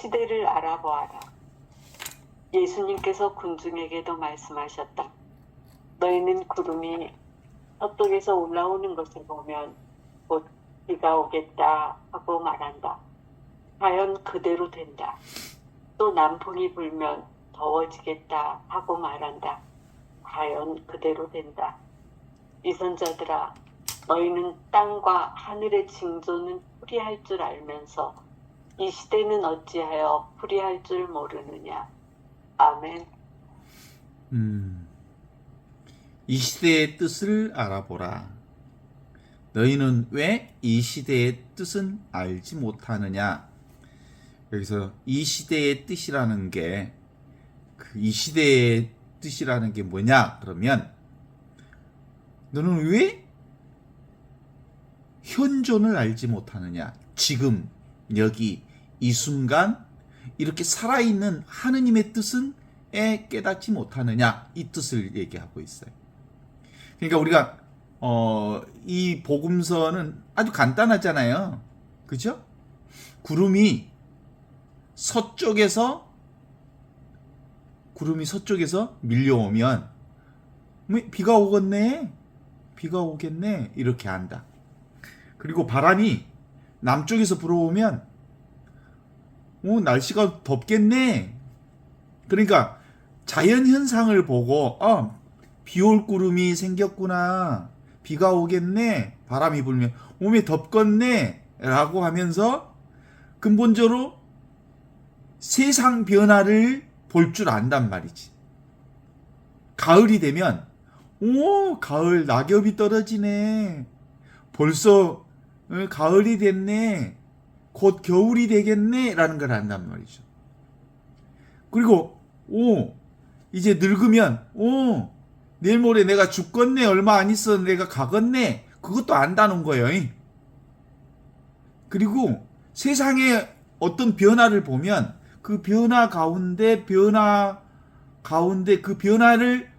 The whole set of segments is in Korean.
시대를 알아보아라. 예수님께서 군중에게도 말씀하셨다. 너희는 구름이 서쪽에서 올라오는 것을 보면 곧 비가 오겠다 하고 말한다. 과연 그대로 된다. 또 남풍이 불면 더워지겠다 하고 말한다. 과연 그대로 된다. 위선자들아, 너희는 땅과 하늘의 징조는 풀이할 줄 알면서 이 시대는 어찌하여 풀이할 줄 모르느냐. 아멘. 이 시대의 뜻을 알아보라. 너희는 왜 이 시대의 뜻은 알지 못하느냐. 여기서 이 시대의 뜻이라는 게 이 시대의 뜻이라는 게 뭐냐 그러면 너는 왜 현존을 알지 못하느냐. 지금 여기 이 순간 이렇게 살아있는 하느님의 뜻은 깨닫지 못하느냐. 이 뜻을 얘기하고 있어요. 그러니까 우리가 이 복음서는 아주 간단하잖아요. 그죠? 구름이 서쪽에서 밀려오면 비가 오겠네. 비가 오겠네. 이렇게 안다. 그리고 바람이 남쪽에서 불어오면 날씨가 덥겠네. 그러니까 자연 현상을 보고 비 올 구름이 생겼구나. 비가 오겠네. 바람이 불면 몸에 덥겠네. 라고 하면서 근본적으로 세상 변화를 볼 줄 안단 말이지. 가을이 되면 가을 낙엽이 떨어지네. 벌써 가을이 됐네. 곧 겨울이 되겠네. 라는 걸 안단 말이죠. 그리고 이제 늙으면 내일 모레 내가 죽겠네. 얼마 안 있어 내가 가겠네. 그것도 안다는 거예요. 그리고 세상에 어떤 변화를 보면 그 변화 가운데 그 변화를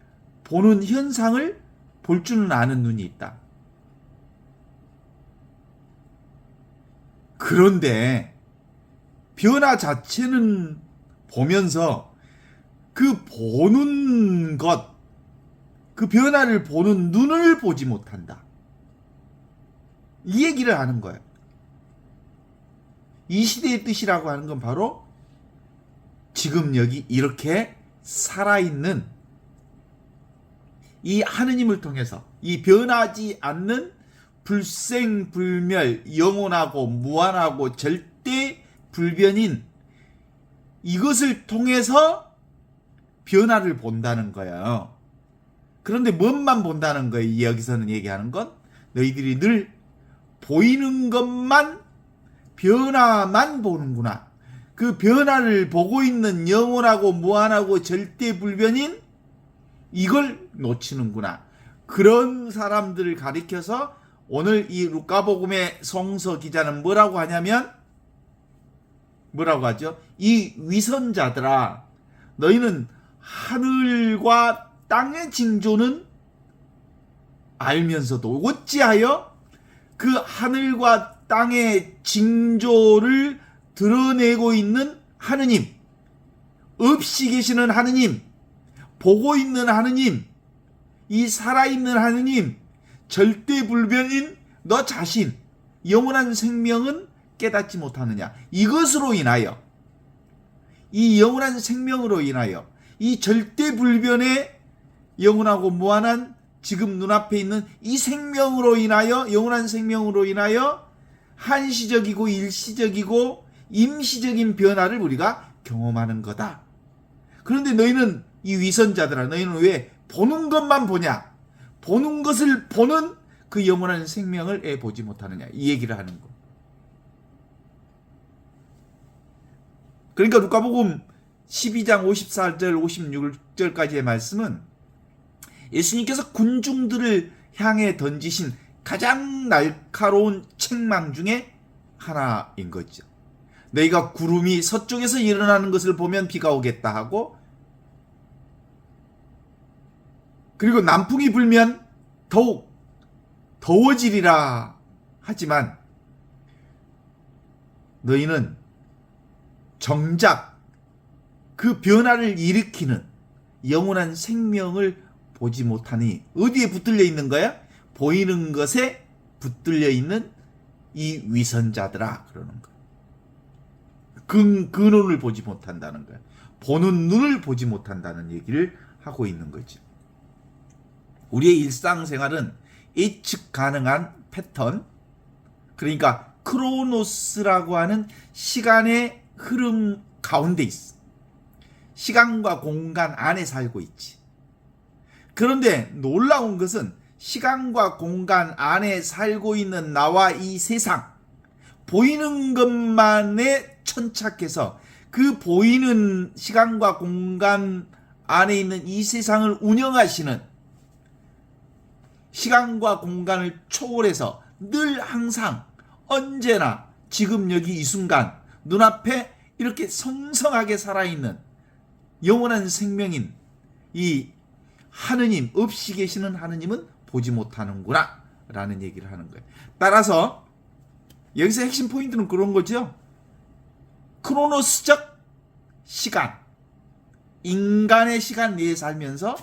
보는 현상을 볼 줄은 아는 눈이 있다. 그런데 변화 자체는 보면서 그 보는 것, 그 변화를 보는 눈을 보지 못한다. 이 얘기를 하는 거예요. 이 시대의 뜻이라고 하는 건 바로 지금 여기 이렇게 살아있는 이 하느님을 통해서 이 변하지 않는 불생불멸, 영원하고 무한하고 절대 불변인 이것을 통해서 변화를 본다는 거예요. 그런데 뭔만 본다는 거예요. 여기서는 얘기하는 건 너희들이 늘 보이는 것만 변화만 보는구나. 그 변화를 보고 있는 영원하고 무한하고 절대 불변인 이걸 놓치는구나. 그런 사람들을 가리켜서 오늘 이 루카복음의 성서 기자는 뭐라고 하냐면 뭐라고 하죠? 이 위선자들아, 너희는 하늘과 땅의 징조는 알면서도 어찌하여 그 하늘과 땅의 징조를 드러내고 있는 하느님, 없이 계시는 하느님, 보고 있는 하느님, 이 살아있는 하느님, 절대불변인 너 자신, 영원한 생명은 깨닫지 못하느냐. 이것으로 인하여, 이 영원한 생명으로 인하여, 이 절대불변의 영원하고 무한한 지금 눈앞에 있는 이 생명으로 인하여, 영원한 생명으로 인하여 한시적이고 일시적이고 임시적인 변화를 우리가 경험하는 거다. 그런데 너희는 이 위선자들아, 너희는 왜 보는 것만 보냐? 보는 것을 보는 그 영원한 생명을 보지 못하느냐. 이 얘기를 하는 거. 그러니까 루카복음 12장 54절 56절까지의 말씀은 예수님께서 군중들을 향해 던지신 가장 날카로운 책망 중에 하나인 거죠. 너희가 구름이 서쪽에서 일어나는 것을 보면 비가 오겠다 하고, 그리고 남풍이 불면 더욱 더워지리라 하지만 너희는 정작 그 변화를 일으키는 영원한 생명을 보지 못하니 어디에 붙들려 있는 거야? 보이는 것에 붙들려 있는 이 위선자들아 그러는 거야. 그 눈을 보지 못한다는 거야. 보는 눈을 보지 못한다는 얘기를 하고 있는 거지. 우리의 일상생활은 예측 가능한 패턴, 그러니까 크로노스라고 하는 시간의 흐름 가운데 있어. 시간과 공간 안에 살고 있지. 그런데 놀라운 것은 시간과 공간 안에 살고 있는 나와 이 세상, 보이는 것만에 천착해서 그 보이는 시간과 공간 안에 있는 이 세상을 운영하시는, 시간과 공간을 초월해서 늘 항상 언제나 지금 여기 이 순간 눈앞에 이렇게 성성하게 살아있는 영원한 생명인 이 하느님, 없이 계시는 하느님은 보지 못하는구나 라는 얘기를 하는 거예요. 따라서 여기서 핵심 포인트는 그런 거죠. 크로노스적 시간, 인간의 시간 내에 살면서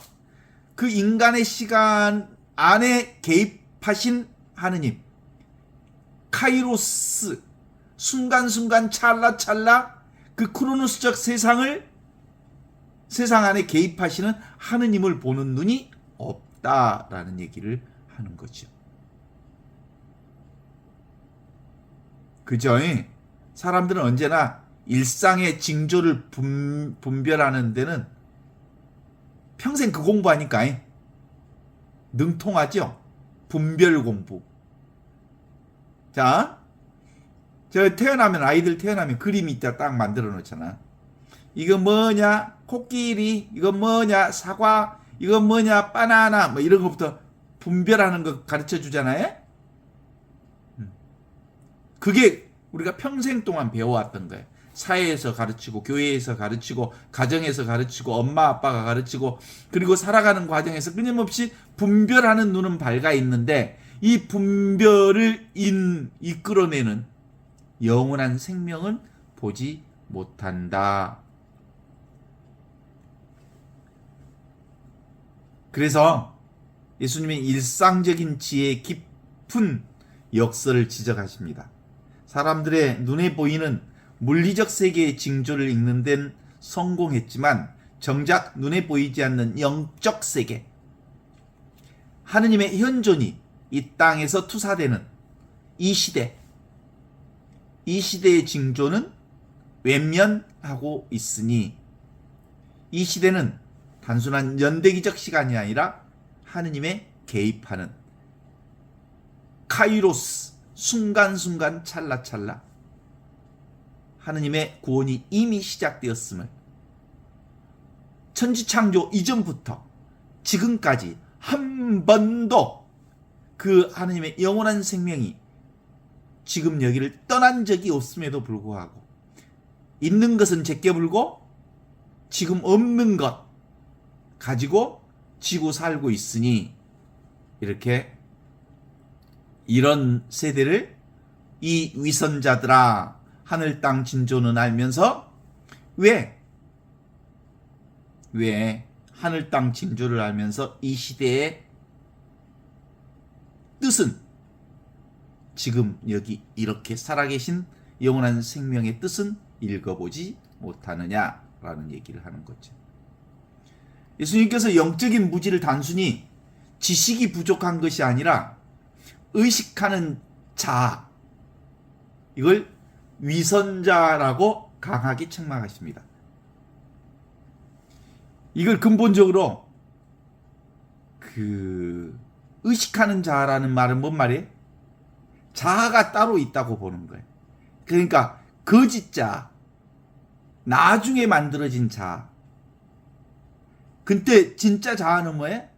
그 인간의 시간 안에 개입하신 하느님, 카이로스, 순간순간 찰나찰나 그 크로노스적 세상 안에 개입하시는 하느님을 보는 눈이 없다라는 얘기를 하는 거죠. 그죠? 사람들은 언제나 일상의 징조를 분별하는 데는 평생 그 공부하니까 능통하죠? 분별 공부. 자, 아이들 태어나면 그림이 있다 딱 만들어 놓잖아. 이거 뭐냐? 코끼리, 이거 뭐냐? 사과, 이거 뭐냐? 바나나, 뭐 이런 것부터 분별하는 거 가르쳐 주잖아요? 그게 우리가 평생 동안 배워왔던 거예요. 사회에서 가르치고, 교회에서 가르치고, 가정에서 가르치고, 엄마 아빠가 가르치고, 그리고 살아가는 과정에서 끊임없이 분별하는 눈은 밝아 있는데, 이 분별을 이끌어내는 영원한 생명은 보지 못한다. 그래서 예수님의 일상적인 지혜의 깊은 역설을 지적하십니다. 사람들의 눈에 보이는 물리적 세계의 징조를 읽는 데는 성공했지만 정작 눈에 보이지 않는 영적 세계, 하느님의 현존이 이 땅에서 투사되는 이 시대의 징조는 외면하고 있으니 이 시대는 단순한 연대기적 시간이 아니라 하느님의 개입하는 카이로스, 순간순간 찰나찰나 하느님의 구원이 이미 시작되었음을, 천지창조 이전부터 지금까지 한 번도 그 하느님의 영원한 생명이 지금 여기를 떠난 적이 없음에도 불구하고 있는 것은 제껴불고 지금 없는 것 가지고 지고 살고 있으니, 이런 세대를 이 위선자들아 하늘 땅 진조는 알면서 왜 하늘 땅 징조를 알면서 이 시대의 뜻은, 지금 여기 이렇게 살아계신 영원한 생명의 뜻은 읽어보지 못하느냐라는 얘기를 하는 거죠. 예수님께서 영적인 무지를 단순히 지식이 부족한 것이 아니라 의식하는 자, 이걸 위선자라고 강하게 책망하십니다. 이걸 근본적으로 의식하는 자라는 말은 뭔 말이에요? 자아가 따로 있다고 보는 거예요. 그러니까 거짓 자, 나중에 만들어진 자. 근데 진짜 자아는 뭐예요?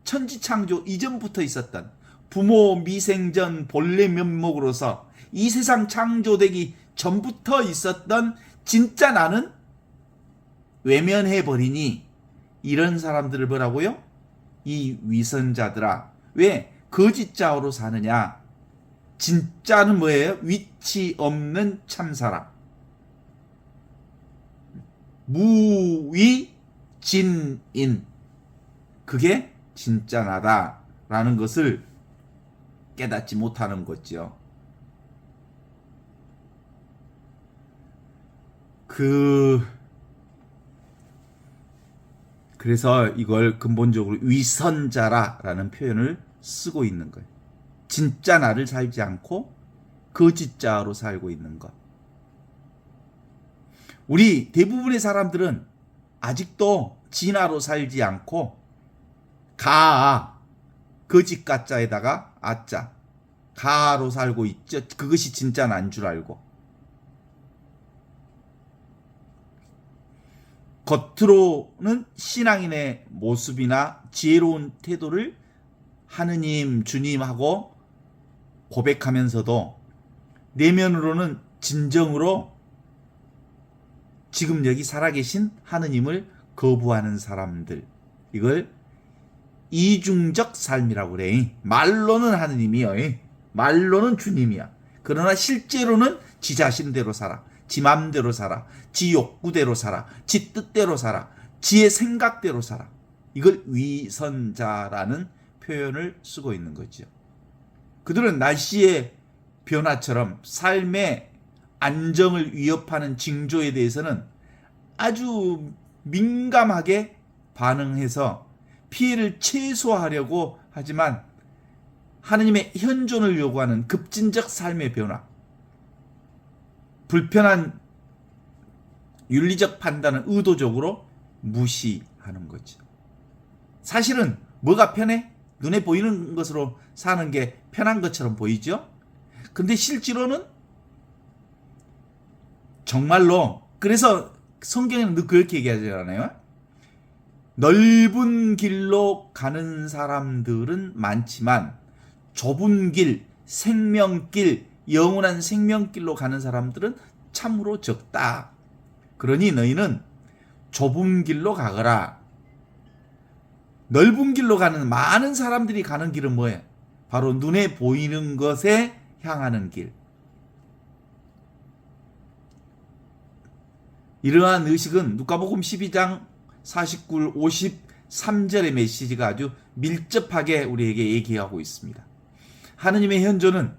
천지창조 이전부터 있었던 부모 미생전 본래 면목으로서 이 세상 창조되기 전부터 있었던 진짜 나는 외면해버리니, 이런 사람들을 뭐라고요? 이 위선자들아. 왜 거짓자로 사느냐? 진짜는 뭐예요? 위치 없는 참사람. 무위진인, 그게 진짜 나다라는 것을 깨닫지 못하는 거죠. 그래서 이걸 근본적으로 위선자라는 표현을 쓰고 있는 거예요. 진짜 나를 살지 않고 거짓자로 살고 있는 것. 우리 대부분의 사람들은 아직도 진화로 살지 않고 거짓 가짜에다가 아짜, 가로 살고 있죠. 그것이 진짜 난 줄 알고. 겉으로는 신앙인의 모습이나 지혜로운 태도를 하느님, 주님하고 고백하면서도 내면으로는 진정으로 지금 여기 살아계신 하느님을 거부하는 사람들, 이걸 이중적 삶이라고 그래. 말로는 하느님이요, 말로는 주님이야. 그러나 실제로는 지 자신대로 살아, 지 맘대로 살아, 지 욕구대로 살아, 지 뜻대로 살아, 지의 생각대로 살아. 이걸 위선자라는 표현을 쓰고 있는 거죠. 그들은 날씨의 변화처럼 삶의 안정을 위협하는 징조에 대해서는 아주 민감하게 반응해서 피해를 최소화하려고 하지만 하느님의 현존을 요구하는 급진적 삶의 변화, 불편한 윤리적 판단을 의도적으로 무시하는 거죠. 사실은 뭐가 편해? 눈에 보이는 것으로 사는 게 편한 것처럼 보이죠? 근데 실제로는 정말로, 그래서 성경에는 늘 그렇게 얘기하잖아요. 넓은 길로 가는 사람들은 많지만 좁은 길, 생명길, 영원한 생명길로 가는 사람들은 참으로 적다. 그러니 너희는 좁은 길로 가거라. 넓은 길로 가는 많은 사람들이 가는 길은 뭐예요? 바로 눈에 보이는 것에 향하는 길. 이러한 의식은 누가복음 12장 49, 53절의 메시지가 아주 밀접하게 우리에게 얘기하고 있습니다. 하느님의 현존은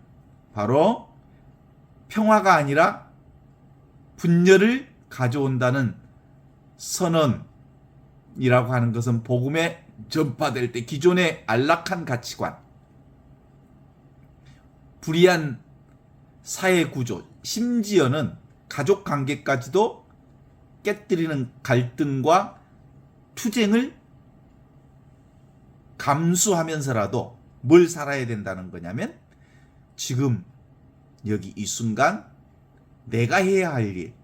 바로 평화가 아니라 분열을 가져온다는 선언이라고 하는 것은 복음에 전파될 때 기존의 안락한 가치관, 불이한 사회 구조, 심지어는 가족 관계까지도 깨뜨리는 갈등과 투쟁을 감수하면서라도 뭘 살아야 된다는 거냐면 지금 여기 이 순간 내가 해야 할 일,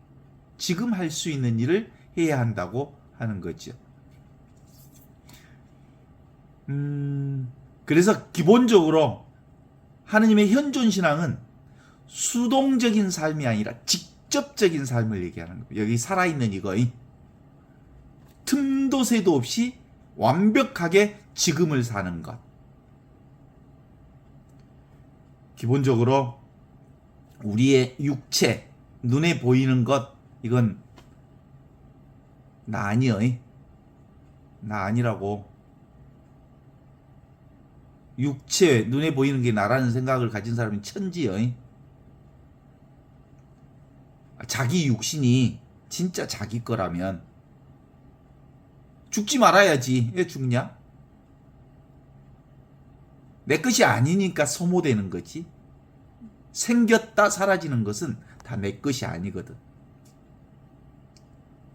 지금 할 수 있는 일을 해야 한다고 하는 거죠. 그래서 기본적으로 하느님의 현존신앙은 수동적인 삶이 아니라 직접적인 삶을 얘기하는 거예요. 여기 살아있는 이거, 틈도 새도 없이 완벽하게 지금을 사는 것. 기본적으로 우리의 육체, 눈에 보이는 것, 이건 나 아니여. 나 아니라고. 육체, 눈에 보이는 게 나라는 생각을 가진 사람이 천지여. 자기 육신이 진짜 자기 거라면 죽지 말아야지. 왜 죽냐? 내 것이 아니니까 소모되는 거지. 생겼다 사라지는 것은 다 내 것이 아니거든.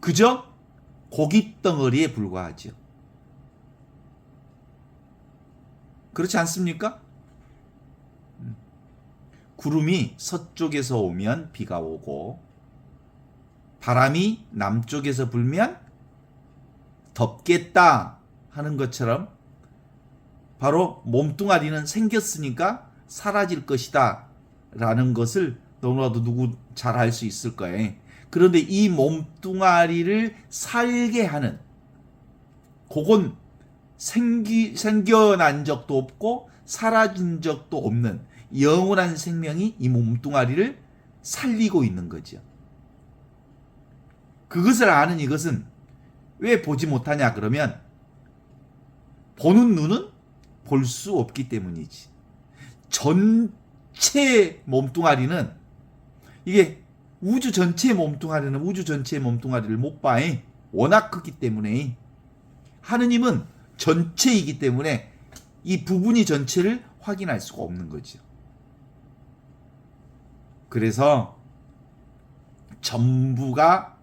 그저 고깃덩어리에 불과하죠. 그렇지 않습니까? 구름이 서쪽에서 오면 비가 오고 바람이 남쪽에서 불면 덥겠다 하는 것처럼 바로 몸뚱아리는 생겼으니까 사라질 것이다 라는 것을 너무나도 누구 잘 알 수 있을 거예요. 그런데 이 몸뚱아리를 살게 하는, 그건 생겨난 적도 없고 사라진 적도 없는 영원한 생명이 이 몸뚱아리를 살리고 있는 거죠. 그것을 아는 이것은 왜 보지 못하냐 그러면 보는 눈은 볼 수 없기 때문이지. 전체 몸뚱아리는 이게 우주 전체의 몸뚱아리는 우주 전체의 몸뚱아리를 못 봐. 워낙 크기 때문에. 하느님은 전체이기 때문에 이 부분이 전체를 확인할 수가 없는 거죠. 그래서 전부가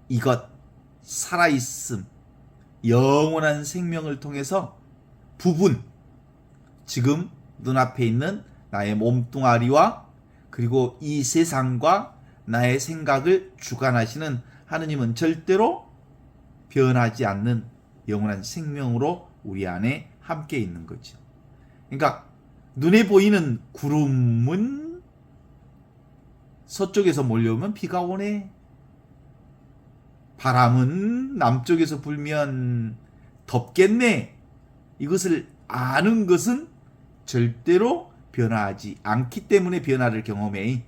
이것 살아있음 영원한 생명을 통해서 부분 지금 눈앞에 있는 나의 몸뚱아리와 그리고 이 세상과 나의 생각을 주관하시는 하느님은 절대로 변하지 않는 영원한 생명으로 우리 안에 함께 있는 거죠. 그러니까 눈에 보이는 구름은 서쪽에서 몰려오면 비가 오네. 바람은 남쪽에서 불면 덥겠네. 이것을 아는 것은 절대로 변화하지 않기 때문에 변화를 경험해.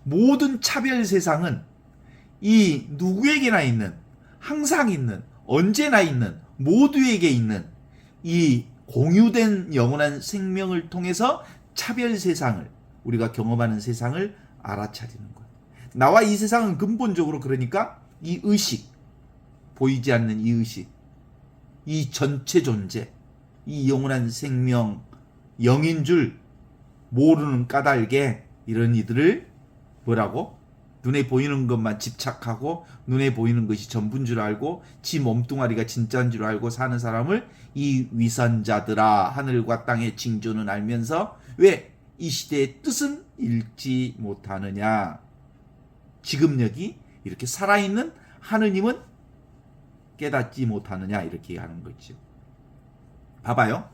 모든 차별 세상은 이 누구에게나 있는, 항상 있는, 언제나 있는, 모두에게 있는 이 공유된 영원한 생명을 통해서 차별 세상을, 우리가 경험하는 세상을 알아차리는 거야. 나와 이 세상은 근본적으로 그러니까 이 의식, 보이지 않는 이 의식, 이 전체 존재, 이 영원한 생명, 영인 줄 모르는 까닭에 이런 이들을 뭐라고? 눈에 보이는 것만 집착하고 눈에 보이는 것이 전부인 줄 알고 지 몸뚱아리가 진짜인 줄 알고 사는 사람을 이 위선자들아 하늘과 땅의 징조는 알면서 왜 이 시대의 뜻은 읽지 못하느냐. 지금 여기 이렇게 살아있는 하느님은 깨닫지 못하느냐 이렇게 하는 거죠. 봐봐요.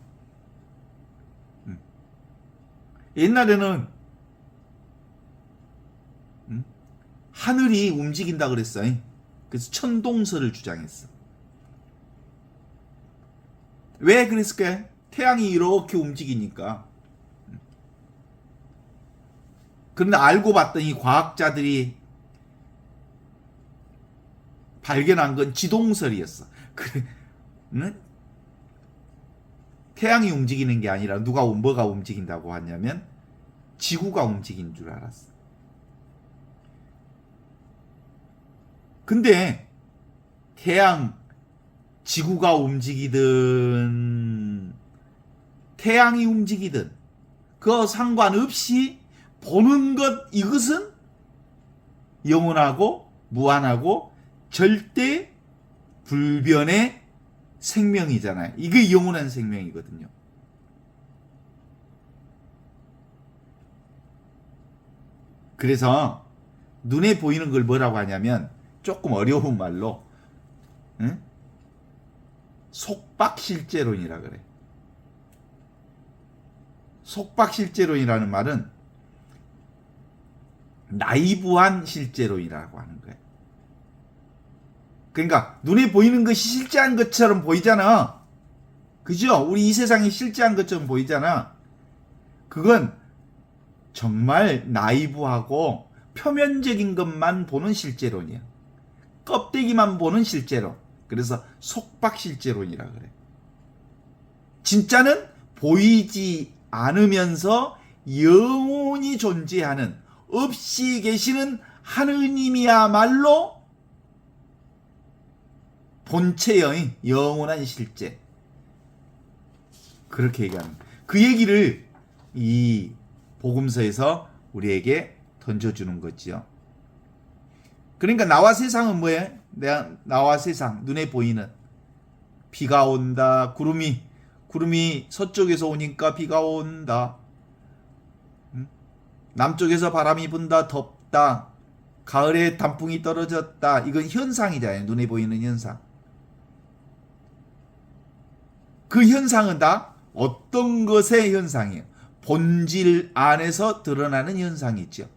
옛날에는 하늘이 움직인다 그랬어요. 그래서 천동설을 주장했어. 왜 그랬을까요? 태양이 이렇게 움직이니까. 그런데 알고 봤더니 과학자들이 발견한 건 지동설이었어. 태양이 움직이는 게 아니라 뭐가 움직인다고 하냐면 지구가 움직인 줄 알았어. 근데 태양, 지구가 움직이든 태양이 움직이든 그거 상관없이 보는 것 이것은 영원하고 무한하고 절대 불변의 생명이잖아요. 이게 영원한 생명이거든요. 그래서 눈에 보이는 걸 뭐라고 하냐면 조금 어려운 말로 속박실제론이라 그래. 속박실제론이라는 말은 나이브한 실제론이라고 하는 거예요. 그러니까 눈에 보이는 것이 실제한 것처럼 보이잖아. 그죠? 우리 이 세상이 실제한 것처럼 보이잖아. 그건 정말 나이브하고 표면적인 것만 보는 실제론이야. 껍데기만 보는 실제론. 그래서 속박실제론이라 그래. 진짜는 보이지 않으면서 영원히 존재하는 없이 계시는 하느님이야말로 본체의 영원한 실제. 그렇게 얘기하는 거예요. 그 얘기를 이 복음서에서 우리에게 던져주는 거지요. 그러니까 나와 세상은 뭐예요? 나와 세상, 눈에 보이는 비가 온다. 구름이 서쪽에서 오니까 비가 온다. 남쪽에서 바람이 분다. 덥다. 가을에 단풍이 떨어졌다. 이건 현상이잖아요. 눈에 보이는 현상. 그 현상은 다 어떤 것의 현상이에요? 본질 안에서 드러나는 현상이죠.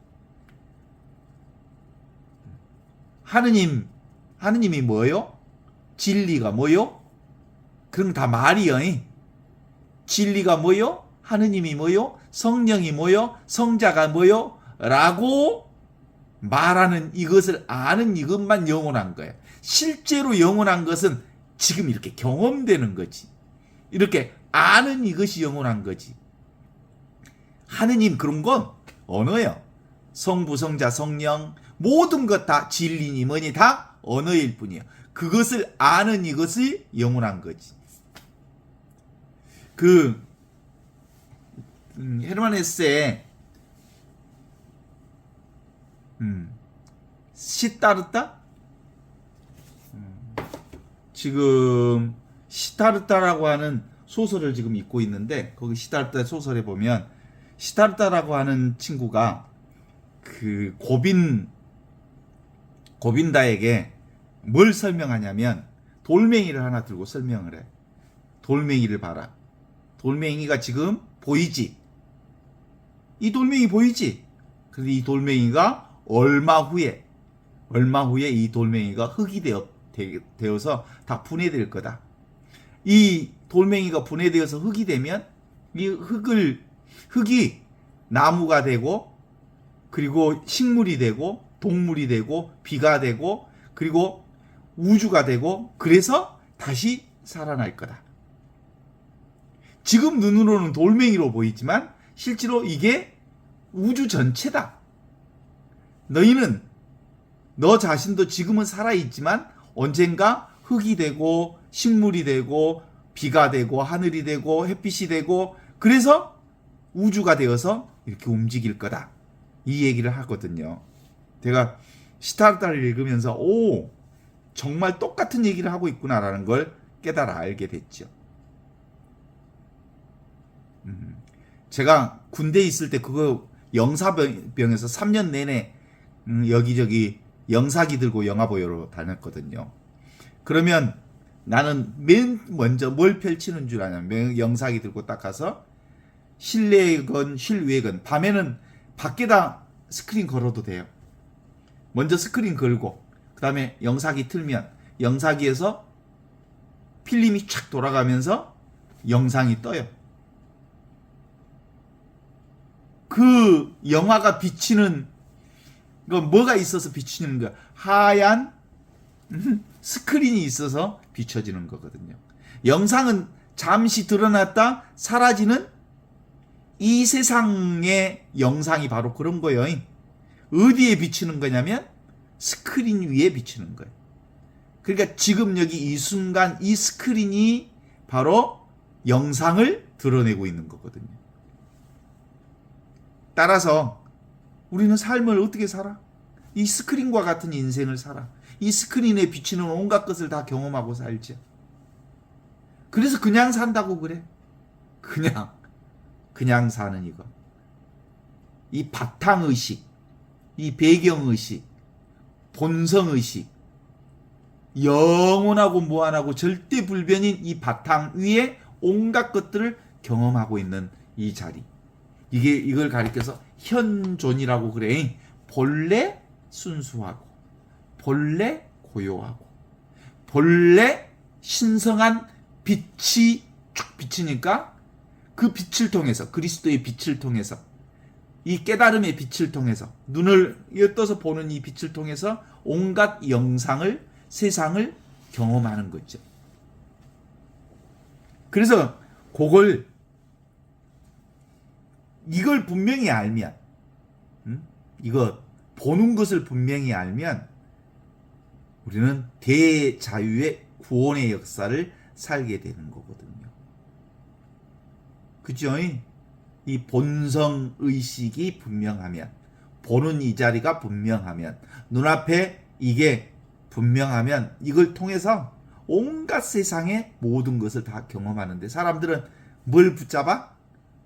하느님이 뭐요? 진리가 뭐요? 그럼 다 말이요. 진리가 뭐요? 하느님이 뭐요? 성령이 뭐요? 성자가 뭐요? 라고 말하는 이것을 아는 이것만 영원한 거예요. 실제로 영원한 것은 지금 이렇게 경험되는 거지. 이렇게 아는 이것이 영원한 거지. 하느님 그런 건 언어예요. 성부, 성자, 성령 모든 것 다 진리니 뭐니 다 언어일 뿐이에요. 그것을 아는 이것이 영원한 거지. 헤르만 헤세의 시타르타? 지금 시타르타라고 하는 소설을 지금 읽고 있는데 거기 시타르타 소설에 보면 시타르타라고 하는 친구가 그 고빈다에게 뭘 설명하냐면 돌멩이를 하나 들고 설명을 해. 돌멩이를 봐라. 돌멩이가 지금 보이지? 이 돌멩이 보이지? 근데 이 돌멩이가 얼마 후에 이 돌멩이가 흙이 되어서 다 분해될 거다. 이 돌멩이가 분해되어서 흙이 되면 이 흙이 나무가 되고 그리고 식물이 되고 동물이 되고 비가 되고 그리고 우주가 되고 그래서 다시 살아날 거다. 지금 눈으로는 돌멩이로 보이지만 실제로 이게 우주 전체다. 너희는 너 자신도 지금은 살아있지만 언젠가 흙이 되고 식물이 되고 비가 되고 하늘이 되고 햇빛이 되고 그래서 우주가 되어서 이렇게 움직일 거다. 이 얘기를 하거든요. 제가 시타르타를 읽으면서 정말 똑같은 얘기를 하고 있구나라는 걸 깨달아 알게 됐죠. 제가 군대에 있을 때 그거 영사병에서 3년 내내 여기저기 영사기 들고 영화 보러 다녔거든요. 그러면 나는 맨 먼저 뭘 펼치는 줄 아냐면 영사기 들고 딱 가서 실내건 실외건 밤에는 밖에다 스크린 걸어도 돼요. 먼저 스크린 걸고 그 다음에 영사기 틀면 영사기에서 필름이 쫙 돌아가면서 영상이 떠요. 그 영화가 비치는 건 뭐가 있어서 비치는 거야? 하얀 스크린이 있어서 비춰지는 거거든요. 영상은 잠시 드러났다 사라지는 이 세상의 영상이 바로 그런 거예요. 어디에 비치는 거냐면 스크린 위에 비치는 거예요. 그러니까 지금 여기 이 순간 이 스크린이 바로 영상을 드러내고 있는 거거든요. 따라서 우리는 삶을 어떻게 살아? 이 스크린과 같은 인생을 살아. 이 스크린에 비치는 온갖 것을 다 경험하고 살죠. 그래서 그냥 산다고 그래. 그냥 사는 이거. 이 바탕의식, 이 배경의식, 본성의식, 영원하고 무한하고 절대 불변인 이 바탕 위에 온갖 것들을 경험하고 있는 이 자리. 이걸 가리켜서 현존이라고 그래. 본래 순수하고, 본래 고요하고, 본래 신성한 빛이 쭉 비치니까 그 빛을 통해서, 그리스도의 빛을 통해서, 이 깨달음의 빛을 통해서, 눈을 떠서 보는 이 빛을 통해서 온갖 영상을, 세상을 경험하는 거죠. 그래서 이걸 분명히 알면, 이거 보는 것을 분명히 알면 우리는 대자유의 구원의 역사를 살게 되는 거거든요. 그죠? 이 본성 의식이 분명하면, 보는 이 자리가 분명하면, 눈앞에 이게 분명하면 이걸 통해서 온갖 세상의 모든 것을 다 경험하는데 사람들은 뭘 붙잡아?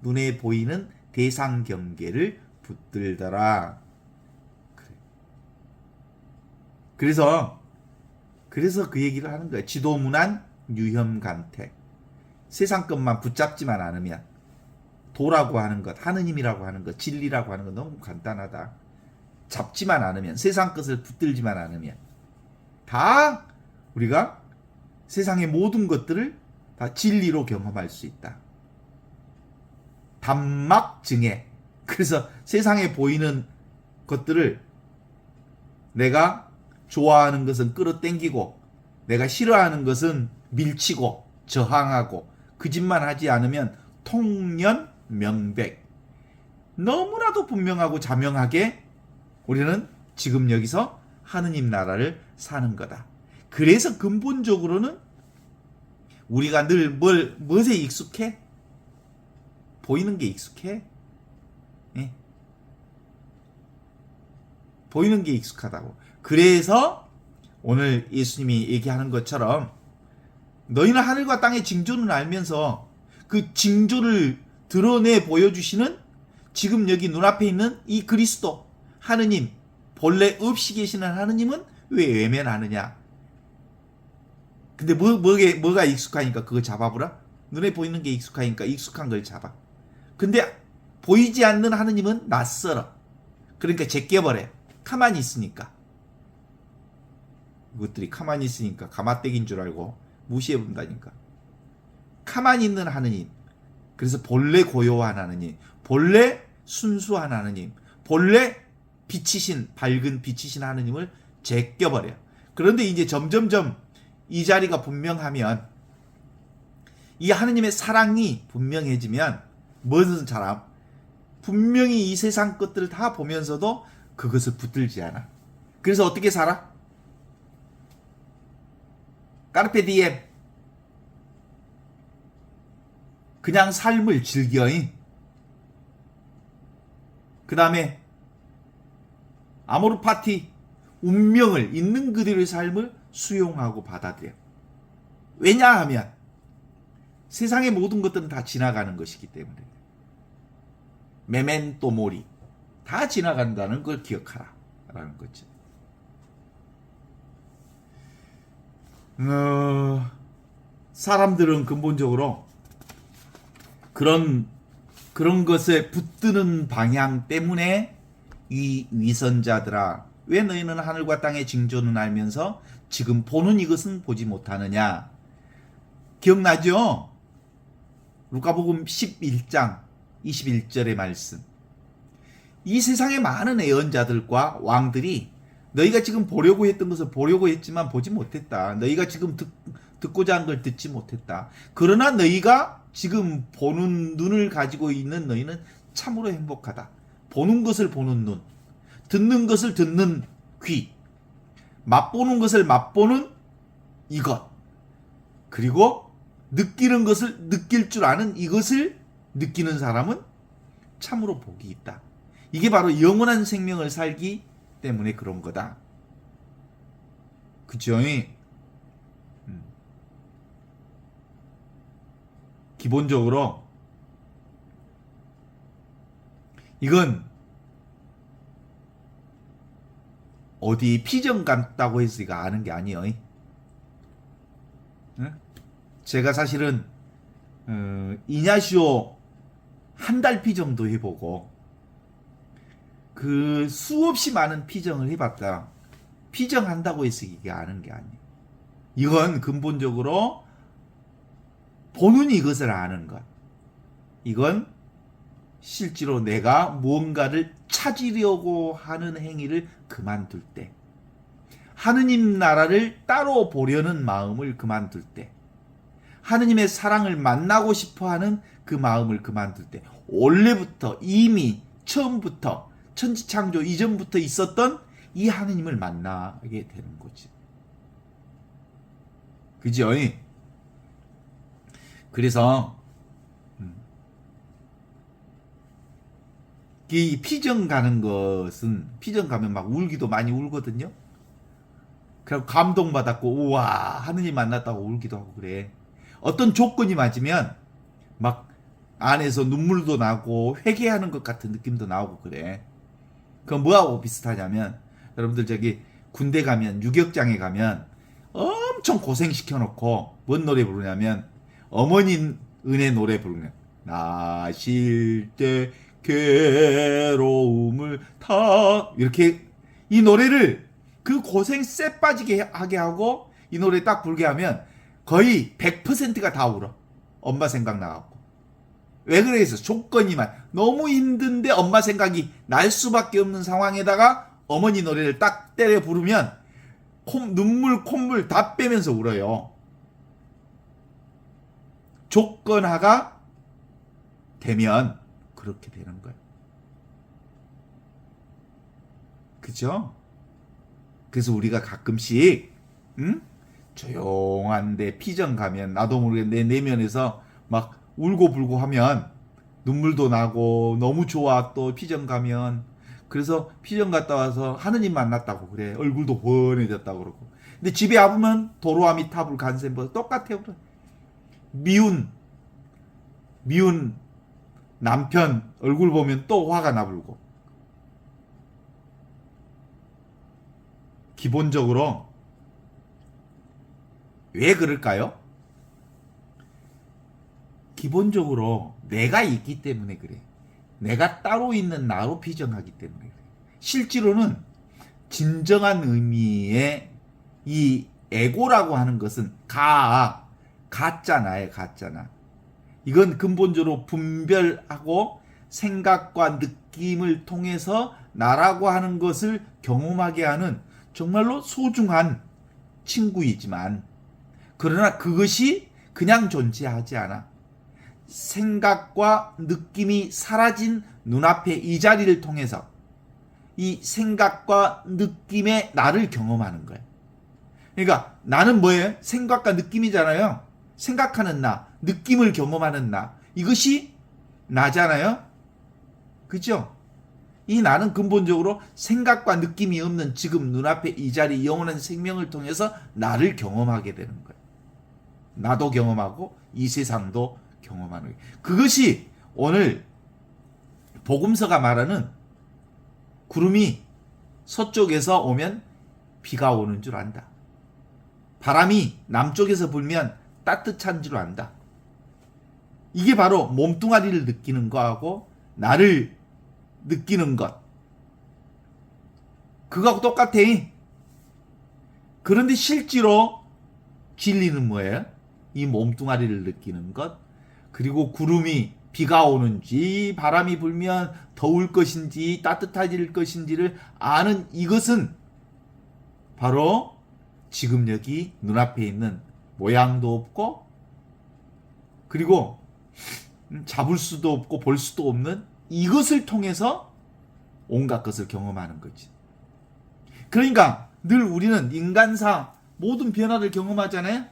눈에 보이는 대상 경계를 붙들더라. 그래서 그 얘기를 하는 거예요. 지도문안 유혐간택. 세상 것만 붙잡지만 않으면 도라고 하는 것, 하느님이라고 하는 것, 진리라고 하는 것 너무 간단하다. 잡지만 않으면, 세상 것을 붙들지만 않으면 다 우리가 세상의 모든 것들을 다 진리로 경험할 수 있다. 단막증에. 그래서 세상에 보이는 것들을 내가 좋아하는 것은 끌어당기고 내가 싫어하는 것은 밀치고 저항하고 그 짓만 하지 않으면 통연명백, 너무나도 분명하고 자명하게 우리는 지금 여기서 하느님 나라를 사는 거다. 그래서 근본적으로는 우리가 늘 무엇에 익숙해? 보이는 게 익숙해? 예. 보이는 게 익숙하다고. 그래서 오늘 예수님이 얘기하는 것처럼 너희는 하늘과 땅의 징조는 알면서 그 징조를 드러내 보여주시는 지금 여기 눈앞에 있는 이 그리스도 하느님, 본래 없이 계시는 하느님은 왜 외면하느냐? 근데 뭐가 익숙하니까 그거 잡아보라? 눈에 보이는 게 익숙하니까 익숙한 걸 잡아. 근데 보이지 않는 하느님은 낯설어. 그러니까 제껴버려. 가만히 있으니까. 이것들이 가만히 있으니까 가마떼기인 줄 알고 무시해 본다니까. 가만히 있는 하느님. 그래서 본래 고요한 하느님, 본래 순수한 하느님, 본래 빛이신, 밝은 빛이신 하느님을 제껴버려. 그런데 이제 점점점 이 자리가 분명하면, 이 하느님의 사랑이 분명해지면 무엇은 사람? 분명히 이 세상 것들을 다 보면서도 그것을 붙들지 않아. 그래서 어떻게 살아? 까르페 디엠. 그냥 삶을 즐겨. 그 다음에 아모르 파티, 운명을, 있는 그대로의 삶을 수용하고 받아들여. 왜냐하면 세상의 모든 것들은 다 지나가는 것이기 때문에. 메멘토 모리, 다 지나간다는 걸 기억하라 라는 거지. 사람들은 근본적으로 그런 것에 붙드는 방향 때문에 이 위선자들아, 왜 너희는 하늘과 땅의 징조는 알면서 지금 보는 이것은 보지 못하느냐? 기억나죠? 루카복음 11장 21절의 말씀. 이 세상의 많은 예언자들과 왕들이 너희가 지금 보려고 했던 것을 보려고 했지만 보지 못했다. 너희가 지금 듣고자 한 걸 듣지 못했다. 그러나 너희가 지금 보는 눈을 가지고 있는 너희는 참으로 행복하다. 보는 것을 보는 눈, 듣는 것을 듣는 귀, 맛보는 것을 맛보는 이것, 그리고 느끼는 것을 느낄 줄 아는 이것을 느끼는 사람은 참으로 복이 있다. 이게 바로 영원한 생명을 살기 때문에 그런 거다. 그죠? 기본적으로 이건 어디 피정 같다고 해서 이거 아는 게 아니에요. 제가 사실은 이냐시오 한 달 피정도 해보고 그 수없이 많은 피정을 해봤다. 피정한다고 해서 이게 아는 게 아니에요. 이건 근본적으로 보는 이것을 아는 것. 이건 실제로 내가 무언가를 찾으려고 하는 행위를 그만둘 때, 하느님 나라를 따로 보려는 마음을 그만둘 때, 하느님의 사랑을 만나고 싶어하는 그 마음을 그만둘 때, 원래부터 이미 처음부터 천지창조 이전부터 있었던 이 하느님을 만나게 되는 거지. 그죠? 그래서 이 피정 가는 것은, 피정 가면 막 울기도 많이 울거든요. 그리고 감동받았고 우와 하느님 만났다고 울기도 하고 그래. 어떤 조건이 맞으면 막 안에서 눈물도 나고 회개하는 것 같은 느낌도 나오고 그래. 그건 뭐하고 비슷하냐면, 여러분들 저기 군대 가면, 유격장에 가면 엄청 고생시켜놓고 뭔 노래 부르냐면 어머니 은혜 노래 부르는, 나 쉴 때 괴로움을 타, 이렇게 이 노래를 그 고생 쎄 빠지게 하게 하고 이 노래 딱 부르게 하면 거의 100%가 다 울어. 엄마 생각 나갖고. 왜 그래서 조건이만 너무 힘든데 엄마 생각이 날 수밖에 없는 상황에다가 어머니 노래를 딱 때려 부르면 눈물 콧물 다 빼면서 울어요. 조건화가 되면 그렇게 되는 거예요. 그죠? 그래서 우리가 가끔씩 조용한데 피정 가면 나도 모르게 내 내면에서 막 울고불고 하면 눈물도 나고 너무 좋아. 또 피정 가면 그래서 피정 갔다 와서 하느님 만났다고 그래. 얼굴도 번해졌다고 그러고. 근데 집에 와보면 도로아미 탑을 간셈 뭐 똑같아요. 미운 남편 얼굴 보면 또 화가 나불고. 기본적으로 왜 그럴까요? 기본적으로 내가 있기 때문에 그래. 내가 따로 있는 나로 비정하기 때문에 그래. 실제로는 진정한 의미의 이 에고라고 하는 것은 가짜나예요. 가짜나. 이건 근본적으로 분별하고 생각과 느낌을 통해서 나라고 하는 것을 경험하게 하는 정말로 소중한 친구이지만, 그러나 그것이 그냥 존재하지 않아. 생각과 느낌이 사라진 눈앞의 이 자리를 통해서 이 생각과 느낌의 나를 경험하는 거예요. 그러니까 나는 뭐예요? 생각과 느낌이잖아요. 생각하는 나, 느낌을 경험하는 나, 이것이 나잖아요. 그죠? 이 나는 근본적으로 생각과 느낌이 없는 지금 눈앞에 이 자리 영원한 생명을 통해서 나를 경험하게 되는 거예요. 나도 경험하고 이 세상도 경험하는 거예요. 그것이 오늘 복음서가 말하는 구름이 서쪽에서 오면 비가 오는 줄 안다. 바람이 남쪽에서 불면 따뜻한 줄 안다. 이게 바로 몸뚱아리를 느끼는 거하고 나를 느끼는 것. 그거하고 똑같아. 그런데 실제로 진리는 뭐예요? 이 몸뚱아리를 느끼는 것. 그리고 구름이 비가 오는지 바람이 불면 더울 것인지 따뜻해질 것인지를 아는 이것은 바로 지금 여기 눈앞에 있는 모양도 없고 그리고 잡을 수도 없고 볼 수도 없는 이것을 통해서 온갖 것을 경험하는 거지. 그러니까 늘 우리는 인간사 모든 변화를 경험하잖아요.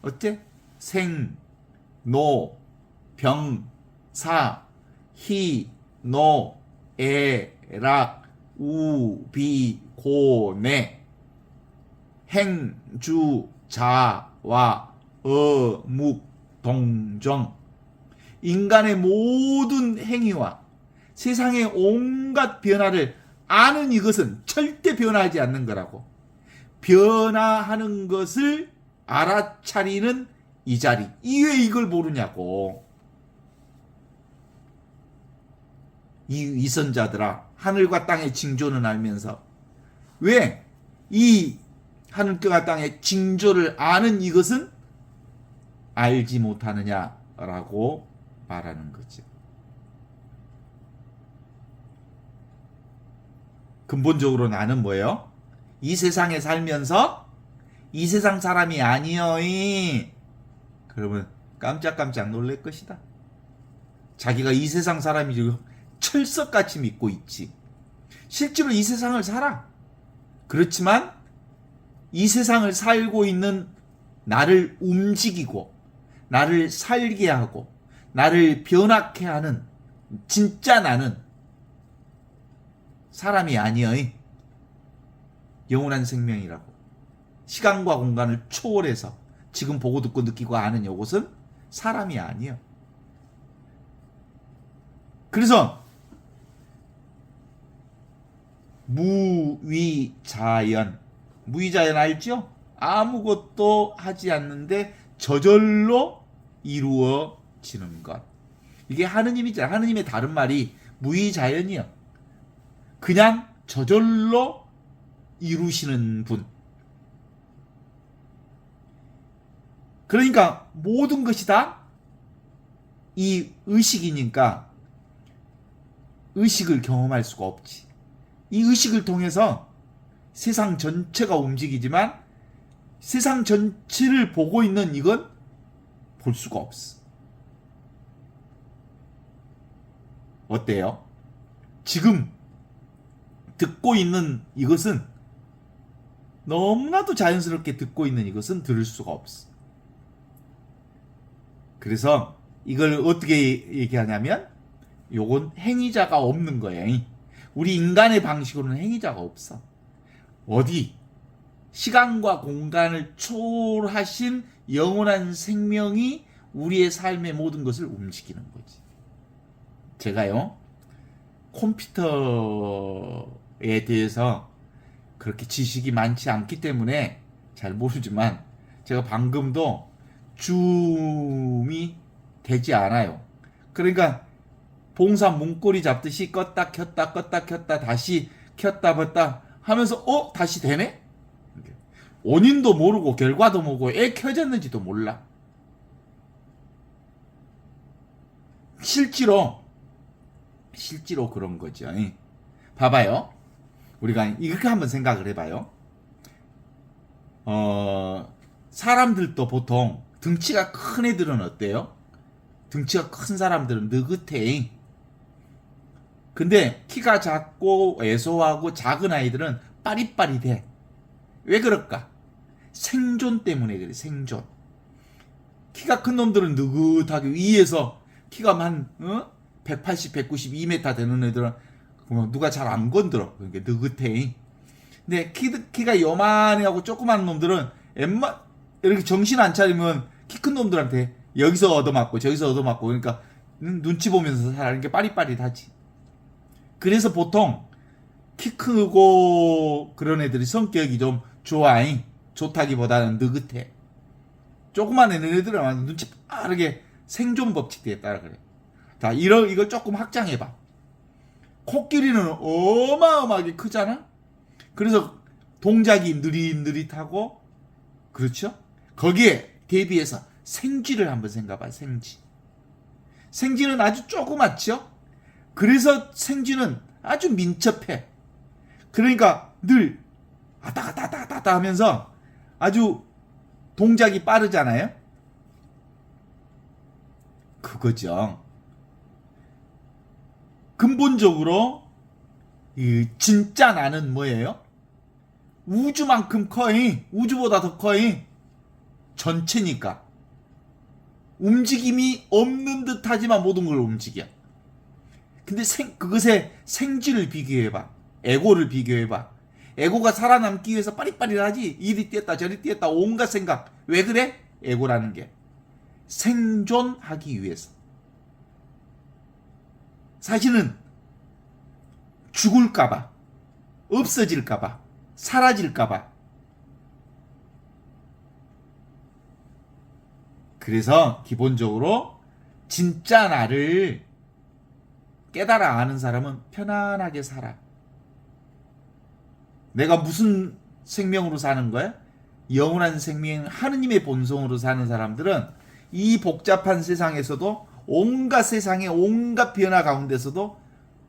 어때? 생, 노, 병, 사, 희, 노, 애, 락, 우, 비, 고, 내, 행, 주, 자, 와, 묵, 동정. 인간의 모든 행위와 세상의 온갖 변화를 아는 이것은 절대 변하지 않는 거라고. 변화하는 것을 알아차리는 이 자리. 왜 이걸 모르냐고. 이 위선자들아, 하늘과 땅의 징조는 알면서 왜 이 하늘과 땅의 징조를 아는 이것은 알지 못하느냐라고 말하는 거죠. 근본적으로 나는 뭐예요? 이 세상에 살면서 이 세상 사람이 아니여이. 그러면 깜짝깜짝 놀랄 것이다. 자기가 이 세상 사람이 철석같이 믿고 있지. 실제로 이 세상을 살아. 그렇지만 이 세상을 살고 있는 나를 움직이고 나를 살게 하고 나를 변하게 하는 진짜 나는 사람이 아니여이. 영원한 생명이라고. 시간과 공간을 초월해서 지금 보고 듣고 느끼고 아는 이것은 사람이 아니여. 그래서 무위자연. 무위자연 알죠? 아무것도 하지 않는데 저절로 이루어지는 것. 이게 하느님이잖아. 하느님의 다른 말이 무위자연이요. 그냥 저절로 이루시는 분. 그러니까 모든 것이 다 이 의식이니까 의식을 경험할 수가 없지. 이 의식을 통해서 세상 전체가 움직이지만 세상 전체를 보고 있는 이건 볼 수가 없어. 어때요? 지금 듣고 있는 이것은 너무나도 자연스럽게 듣고 있는 이것은 들을 수가 없어. 그래서 이걸 어떻게 얘기하냐면 요건 행위자가 없는 거예요. 우리 인간의 방식으로는 행위자가 없어. 어디 시간과 공간을 초월하신 영원한 생명이 우리의 삶의 모든 것을 움직이는 거지. 제가요 컴퓨터에 대해서 그렇게 지식이 많지 않기 때문에 잘 모르지만 제가 방금도 줌이 되지 않아요. 그러니까 봉사 문고리 잡듯이 껐다 켰다 껐다 켰다 다시 켰다 껐다 하면서 다시 되네? 원인도 모르고 결과도 모르고 애 켜졌는지도 몰라. 실제로 그런 거죠. 봐봐요. 우리가 이렇게 한번 생각을 해봐요. 사람들도 보통 등치가 큰 애들은 어때요? 등치가 큰 사람들은 느긋해. 근데 키가 작고 애소하고 작은 아이들은 빠릿빠릿해. 왜 그럴까? 생존 때문에 그래. 생존. 키가 큰 놈들은 느긋하게 위에서 키가 한 180, 190, 2m 되는 애들은 누가 잘 안 건드려. 그러니까 느긋해. 근데 키가 요만하고 조그만 놈들은 이렇게 정신 안 차리면 키 큰 놈들한테 여기서 얻어맞고 저기서 얻어맞고 그러니까 눈치 보면서 살아는 게 빠릿빠릿하지. 그래서 보통 키 크고 그런 애들이 성격이 좀 좋다기보다는 느긋해. 조그만 애들은 눈치 빠르게 생존 법칙에 따라 그래. 자, 이걸 조금 확장해봐. 코끼리는 어마어마하게 크잖아? 그래서 동작이 느릿느릿하고, 그렇죠? 거기에 대비해서 생쥐를 한번 생각해봐, 생쥐. 생쥐는 아주 조그맣죠? 그래서 생쥐는 아주 민첩해. 그러니까 늘 아따가따따따따 하면서 아주 동작이 빠르잖아요? 그거죠. 근본적으로 이 진짜 나는 뭐예요? 우주만큼 커이. 우주보다 더 커이. 전체니까. 움직임이 없는 듯하지만 모든 걸 움직여. 근데 그것에 생쥐를 비교해봐. 에고를 비교해봐. 에고가 살아남기 위해서 빠릿빠릿하지. 이리 뛰었다 저리 뛰었다 온갖 생각. 왜 그래? 에고라는 게 생존하기 위해서. 사실은 죽을까봐, 없어질까봐, 사라질까봐. 그래서 기본적으로 진짜 나를 깨달아 아는 사람은 편안하게 살아. 내가 무슨 생명으로 사는 거야? 영원한 생명, 하느님의 본성으로 사는 사람들은 이 복잡한 세상에서도 온갖 세상의 온갖 변화 가운데서도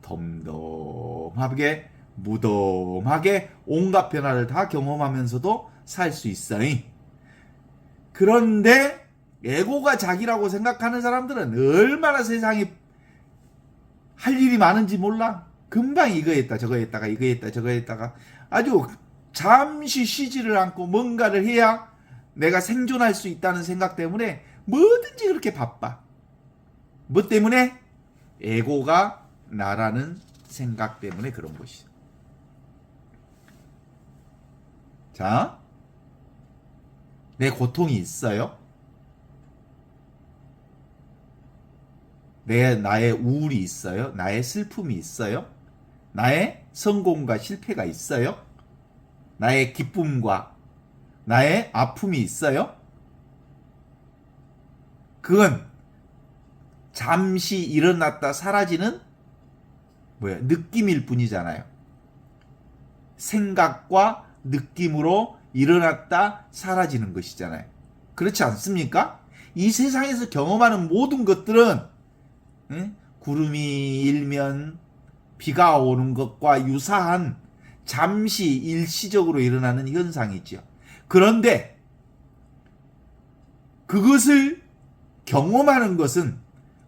덤덤하게 무덤하게 온갖 변화를 다 경험하면서도 살 수 있어. 그런데 에고가 자기라고 생각하는 사람들은 얼마나 세상에 할 일이 많은지 몰라. 금방 이거 했다 저거 했다가 이거 했다 저거 했다가 아주 잠시 쉬지를 않고 뭔가를 해야 내가 생존할 수 있다는 생각 때문에 뭐든지 그렇게 바빠. 뭐 때문에? 에고가 나라는 생각 때문에 그런 것이죠. 자, 내 고통이 있어요? 나의 우울이 있어요? 나의 슬픔이 있어요? 나의 성공과 실패가 있어요? 나의 기쁨과 나의 아픔이 있어요? 그건 잠시 일어났다 사라지는 느낌일 뿐이잖아요. 생각과 느낌으로 일어났다 사라지는 것이잖아요. 그렇지 않습니까? 이 세상에서 경험하는 모든 것들은 구름이 일면 비가 오는 것과 유사한 잠시 일시적으로 일어나는 현상이죠. 그런데 그것을 경험하는 것은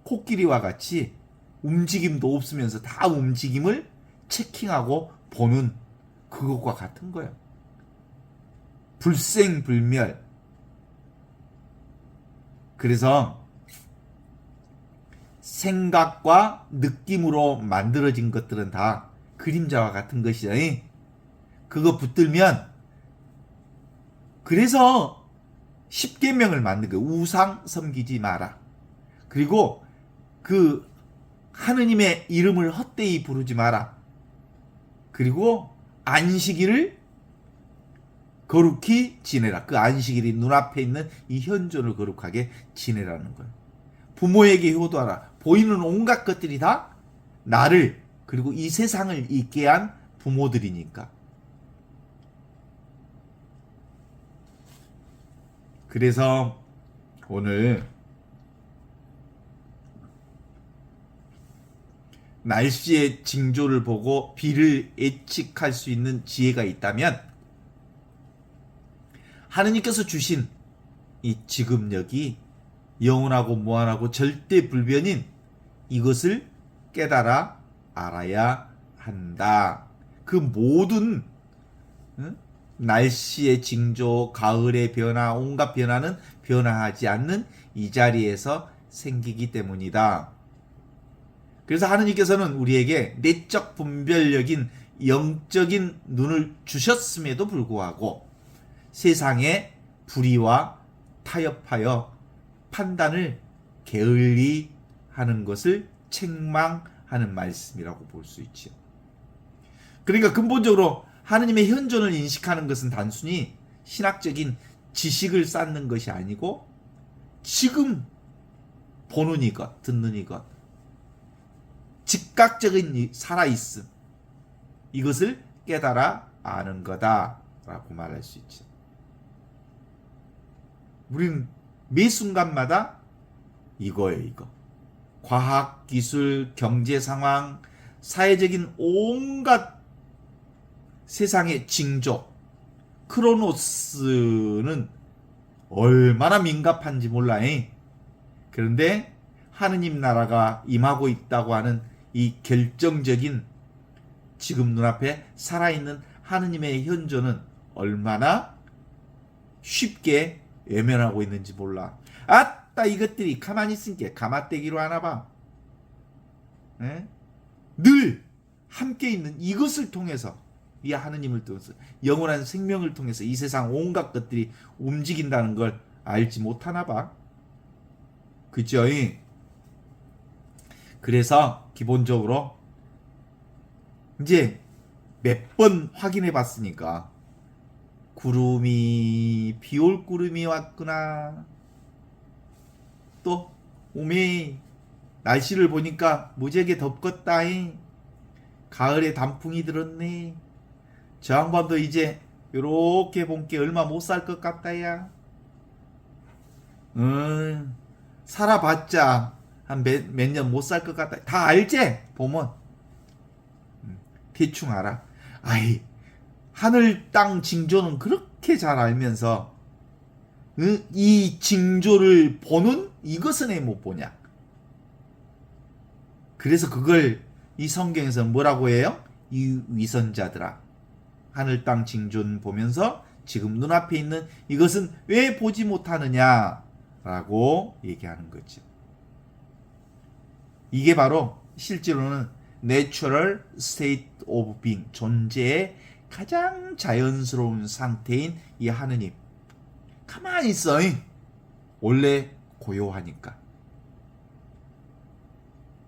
코끼리와 같이 움직임도 없으면서 다 움직임을 체킹하고 보는 그것과 같은 거예요. 불생불멸. 그래서 생각과 느낌으로 만들어진 것들은 다 그림자와 같은 것이죠. 그거 붙들면, 그래서 십계명을 만든 거예요. 우상 섬기지 마라. 그리고 그 하느님의 이름을 헛되이 부르지 마라. 그리고 안식일을 거룩히 지내라. 그 안식일이 눈앞에 있는 이 현존을 거룩하게 지내라는 거예요. 부모에게 효도하라. 보이는 온갖 것들이 다 나를 그리고 이 세상을 있게 한 부모들이니까. 그래서 오늘 날씨의 징조를 보고 비를 예측할 수 있는 지혜가 있다면 하느님께서 주신 이 지금력이 영원하고 무한하고 절대 불변인 이것을 깨달아 알아야 한다. 그 모든 날씨의 징조, 가을의 변화, 온갖 변화는 변화하지 않는 이 자리에서 생기기 때문이다. 그래서 하느님께서는 우리에게 내적 분별력인 영적인 눈을 주셨음에도 불구하고 세상의 불의와 타협하여 판단을 게을리 하는 것을 책망하는 말씀이라고 볼 수 있죠. 그러니까 근본적으로 하느님의 현존을 인식하는 것은 단순히 신학적인 지식을 쌓는 것이 아니고 지금 보는 이것, 듣는 이것, 즉각적인 살아있음, 이것을 깨달아 아는 거다라고 말할 수 있죠. 우리는 매 순간마다 이거예요, 이거. 과학, 기술, 경제 상황, 사회적인 온갖 세상의 징조, 크로노스는 얼마나 민감한지 몰라. 그런데 하느님 나라가 임하고 있다고 하는 이 결정적인 지금 눈앞에 살아있는 하느님의 현존은 얼마나 쉽게 외면하고 있는지 몰라. 아따 이것들이 가만히 있으니까 가마떼기로 하나 봐. 늘 함께 있는 이것을 통해서 이 하느님을 통해서 영원한 생명을 통해서 이 세상 온갖 것들이 움직인다는 걸 알지 못하나 봐. 그죠? 그래서 기본적으로 이제 몇 번 확인해 봤으니까 구름이 비올 구름이 왔구나. 또 오메 날씨를 보니까 무지하게 덥겠다. 가을에 단풍이 들었네. 저 양반도 이제 요렇게 본 게 얼마 못 살 것 같다야. 살아봤자 한 몇 년 못 살 것 같다. 다 알지? 보면 대충 알아. 아이 하늘 땅 징조는 그렇게 잘 알면서 이 징조를 보는 이것은 왜 못 보냐. 그래서 그걸 이 성경에서 뭐라고 해요? 이 위선자들아, 하늘 땅 징조는 보면서 지금 눈앞에 있는 이것은 왜 보지 못하느냐 라고 얘기하는 거죠. 이게 바로 실제로는 Natural State of Being, 존재의 가장 자연스러운 상태인 이 하느님. 가만히 있어. 원래 고요하니까.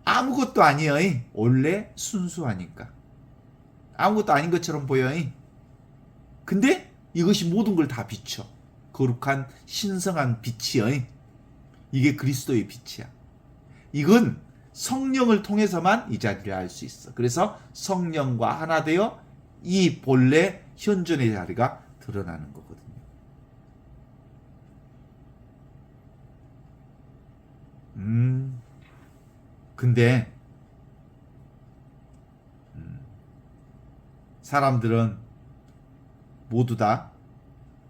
아무것도 아니에요. 원래 순수하니까. 아무것도 아닌 것처럼 보여. 근데 이것이 모든 걸 다 비춰. 거룩한 신성한 빛이요. 이게 그리스도의 빛이야. 이건 성령을 통해서만 이 자리를 알 수 있어. 그래서 성령과 하나 되어 이 본래 현존의 자리가 드러나는 거거든요. 근데 사람들은 모두 다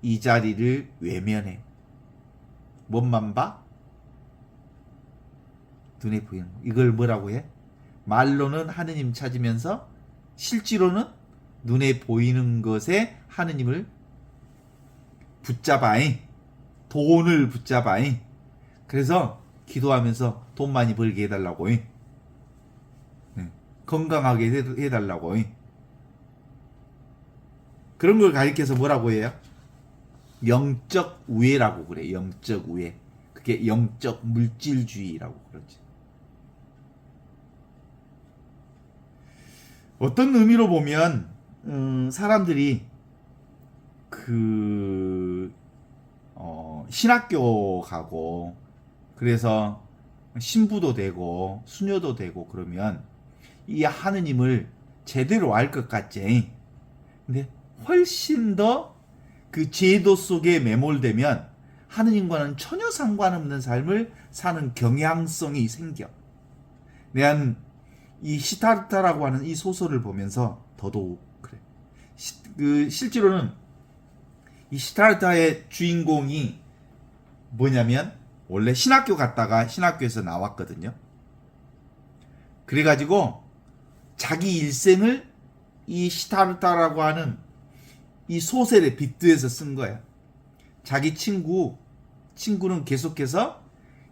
이 자리를 외면해. 뭔만 봐? 눈에 보이는 거. 이걸 뭐라고 해? 말로는 하느님 찾으면서 실제로는 눈에 보이는 것에 하느님을 붙잡아잉. 돈을 붙잡아잉. 그래서 기도하면서 돈 많이 벌게 해달라고. 건강하게 해달라고. 그런 걸 가리켜서 뭐라고 해요? 영적 우애라고 그래. 영적 우애. 그게 영적 물질주의라고 그러지. 어떤 의미로 보면 사람들이 신학교 가고 그래서 신부도 되고 수녀도 되고 그러면 이 하느님을 제대로 알 것 같지. 근데 훨씬 더 그 제도 속에 매몰되면 하느님과는 전혀 상관없는 삶을 사는 경향성이 생겨. 내가 이 시타르타라고 하는 이 소설을 보면서 더더욱 그래. 실제로는 이 시타르타의 주인공이 뭐냐면 원래 신학교 갔다가 신학교에서 나왔거든요. 그래가지고 자기 일생을 이 시타르타라고 하는 이 소설에 빗대서 쓴 거야. 자기 친구는 계속해서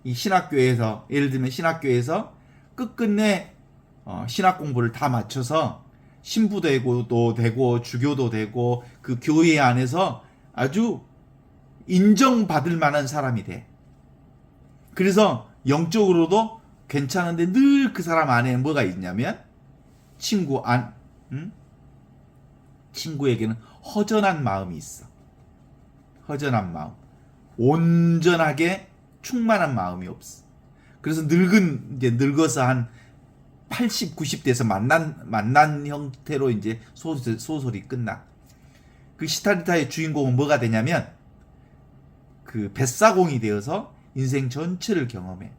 이 신학교에서, 예를 들면 신학교에서 끝끝내 신학 공부를 다 마쳐서 신부도 되고 주교도 되고 그 교회 안에서 아주 인정받을 만한 사람이 돼. 그래서 영적으로도 괜찮은데 늘 그 사람 안에 뭐가 있냐면 친구에게는 허전한 마음이 있어. 허전한 마음. 온전하게 충만한 마음이 없어. 그래서 늙어서 한 80, 90대에서 만난 형태로 이제 소설이 끝나. 그 시타르타의 주인공은 뭐가 되냐면 그 뱃사공이 되어서 인생 전체를 경험해.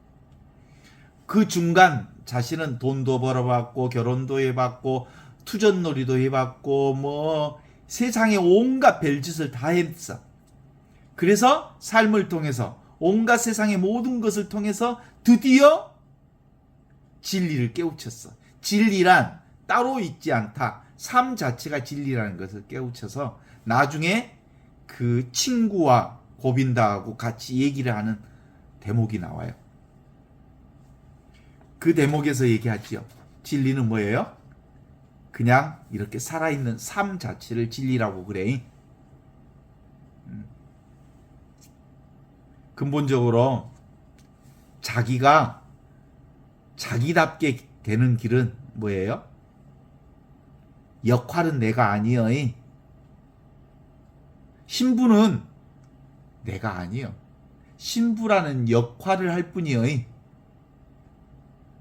그 중간 자신은 돈도 벌어봤고 결혼도 해봤고 투전놀이도 해봤고 뭐 세상에 온갖 별짓을 다 했어. 그래서 삶을 통해서 온갖 세상의 모든 것을 통해서 드디어 진리를 깨우쳤어. 진리란 따로 있지 않다. 삶 자체가 진리라는 것을 깨우쳐서 나중에 그 친구와 고빈다하고 같이 얘기를 하는 대목이 나와요. 그 대목에서 얘기하지요. 진리는 뭐예요? 그냥 이렇게 살아있는 삶 자체를 진리라고 그래. 근본적으로 자기가 자기답게 되는 길은 뭐예요? 역할은 내가 아니여. 신부는 내가 아니여. 신부라는 역할을 할 뿐이여.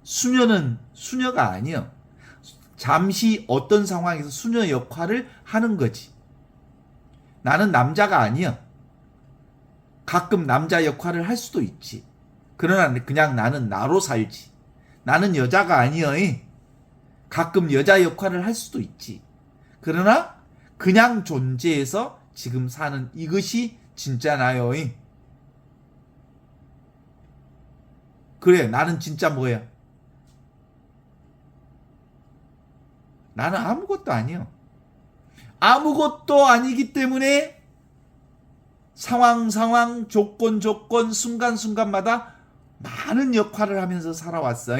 수녀는 수녀가 아니여. 잠시 어떤 상황에서 수녀 역할을 하는 거지. 나는 남자가 아니여. 가끔 남자 역할을 할 수도 있지. 그러나 그냥 나는 나로 살지. 나는 여자가 아니여. 가끔 여자 역할을 할 수도 있지. 그러나 그냥 존재해서 지금 사는 이것이 진짜 나요. 그래, 나는 진짜 뭐야? 나는 아무것도 아니요. 아무것도 아니기 때문에 상황, 조건, 순간순간마다 많은 역할을 하면서 살아왔어.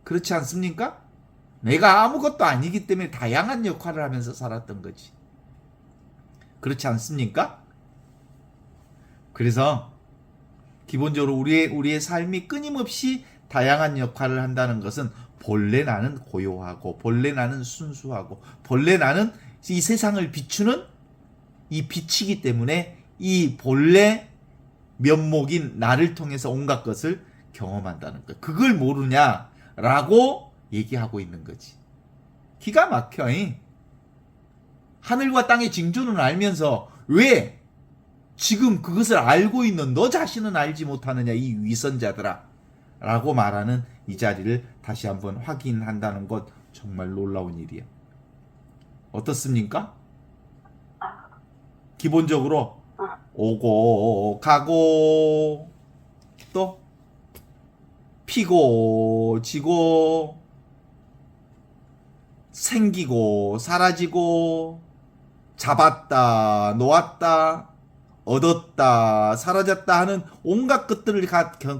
그렇지 않습니까? 내가 아무것도 아니기 때문에 다양한 역할을 하면서 살았던 거지. 그렇지 않습니까? 그래서 기본적으로 우리의 삶이 끊임없이 다양한 역할을 한다는 것은 본래 나는 고요하고 본래 나는 순수하고 본래 나는 이 세상을 비추는 이 빛이기 때문에 이 본래 면목인 나를 통해서 온갖 것을 경험한다는 것. 그걸 모르냐라고 얘기하고 있는 거지. 기가 막혀. 하늘과 땅의 징조는 알면서 왜 지금 그것을 알고 있는 너 자신은 알지 못하느냐 이 위선자들아 라고 말하는 이 자리를 다시 한번 확인한다는 것 정말 놀라운 일이야. 어떻습니까? 기본적으로 어, 오고 가고 또 피고 지고 생기고 사라지고 잡았다 놓았다 얻었다 사라졌다 하는 온갖 것들을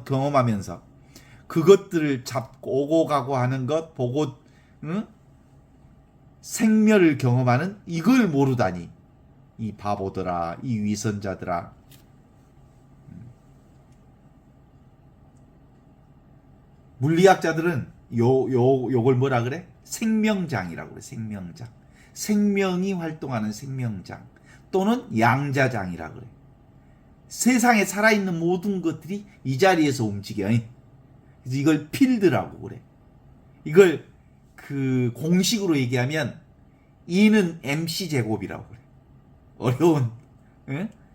경험하면서 그것들을 잡고 오고 가고 하는 것 보고 응? 생멸을 경험하는 이걸 모르다니 이 바보들아 이 위선자들아. 물리학자들은 요걸 뭐라 그래? 생명장이라고 그래. 생명장. 생명이 활동하는 생명장 또는 양자장이라고 그래. 세상에 살아있는 모든 것들이 이 자리에서 움직여. 그래서 이걸 필드라고 그래. 이걸 그 공식으로 얘기하면 E는 MC 제곱이라고 그래. 어려운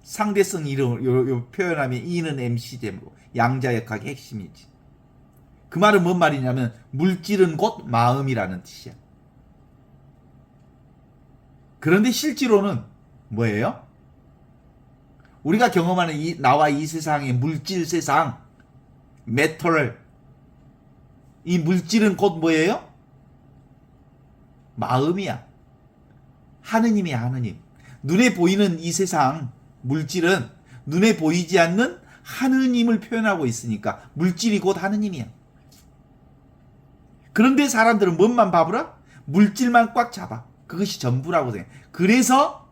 상대성 이름 요 표현하면 E는 MC 제곱. 양자역학의 핵심이지. 그 말은 뭔 말이냐면 물질은 곧 마음이라는 뜻이야. 그런데 실제로는 뭐예요? 우리가 경험하는 나와 이 세상의 물질 세상, 메탈, 이 물질은 곧 뭐예요? 마음이야. 하느님이야, 하느님. 눈에 보이는 이 세상, 물질은 눈에 보이지 않는 하느님을 표현하고 있으니까 물질이 곧 하느님이야. 그런데 사람들은 뭔만 봐보라? 물질만 꽉 잡아. 그것이 전부라고 생각해. 그래서